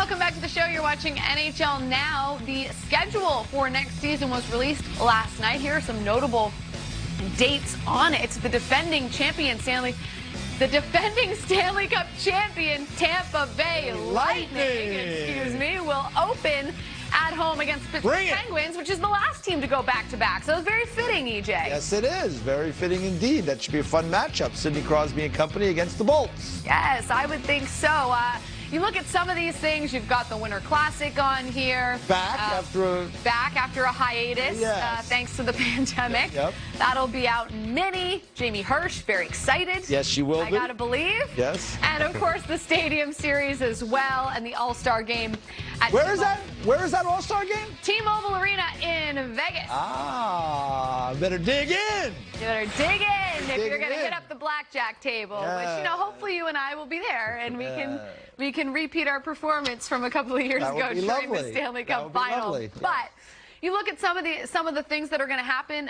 Welcome back to the show. You're watching NHL Now. The schedule for next season was released last night. Here are some notable dates on it. The defending Stanley Cup champion Tampa Bay Lightning, will open at home against the Penguins, which is the last team to go back-to-back. So it's very fitting, EJ. Yes, it is. Very fitting indeed. That should be a fun matchup. Sidney Crosby and company against the Bolts. Yes, I would think so. You look at some of these things. You've got the Winter Classic on here. Back after a hiatus, yes. Thanks to the pandemic. Yep. That'll be out in Mini. Jamie Hirsch, very excited. Yes, she will be. I gotta believe. Yes. And of course, the Stadium Series as well, and the All-Star Game. Where is that All-Star Game? T-Mobile Arena in Vegas. Better dig in. You better dig in if you're going to hit up the blackjack table. Yeah. Which, hopefully you and I will be there, and we can repeat our performance from a couple of years ago during the Stanley Cup Final. But you look at some of the things that are going to happen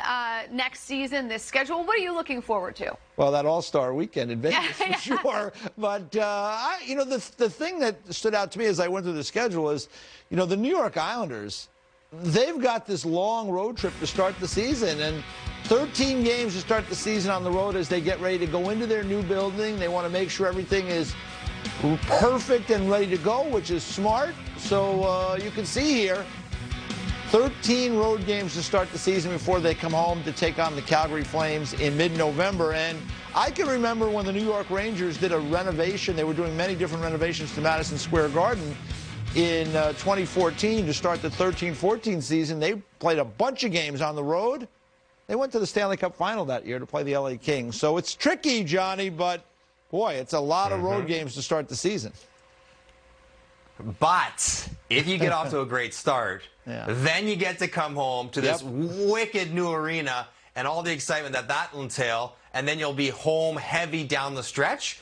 next season, this schedule. What are you looking forward to? Well, that All-Star weekend in Vegas, for sure. But, the thing that stood out to me as I went through the schedule is, the New York Islanders, they've got this long road trip to start the season, and 13 games to start the season on the road as they get ready to go into their new building. They want to make sure everything is perfect and ready to go, which is smart. So you can see here, 13 road games to start the season before they come home to take on the Calgary Flames in mid-November. And I can remember when the New York Rangers did a renovation. They were doing many different renovations to Madison Square Garden in 2014 to start the 13-14 season. They played a bunch of games on the road. They went to the Stanley Cup Final that year to play the LA Kings. So it's tricky, Johnny, but, boy, it's a lot of road games to start the season. But if you get off to a great start, then you get to come home to this wicked new arena and all the excitement that will entail, and then you'll be home heavy down the stretch.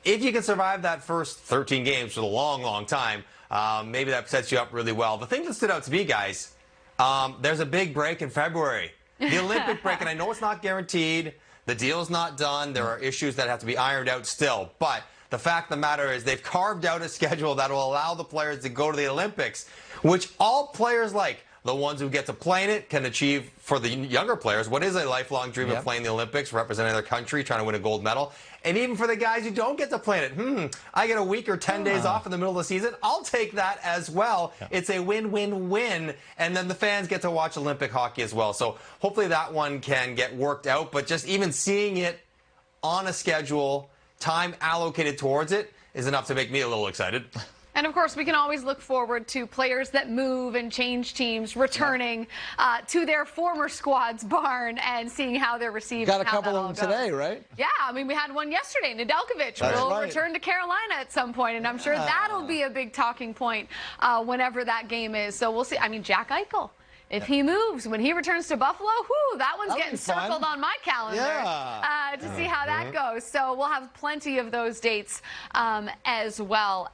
If you can survive that first 13 games for the long, long time, maybe that sets you up really well. The thing that stood out to me, guys, there's a big break in February. The Olympic break, and I know it's not guaranteed. The deal's not done. There are issues that have to be ironed out still. But the fact of the matter is they've carved out a schedule that will allow the players to go to the Olympics, which all players like. The ones who get to play in it can achieve, for the younger players, what is a lifelong dream of playing the Olympics, representing their country, trying to win a gold medal. And even for the guys who don't get to play in it, I get a week or 10 days off in the middle of the season. I'll take that as well. It's a win-win-win. And then the fans get to watch Olympic hockey as well. So hopefully that one can get worked out. But just even seeing it on a schedule, time allocated towards it, is enough to make me a little excited. And, of course, we can always look forward to players that move and change teams returning to their former squad's barn and seeing how they're received. Got a couple of them today, right? Yeah, I mean, we had one yesterday. Nedeljkovic will return to Carolina at some point, and I'm sure that'll be a big talking point whenever that game is. So we'll see. I mean, Jack Eichel. If he moves, when he returns to Buffalo, that one's getting circled on my calendar to see how that goes. So we'll have plenty of those dates as well.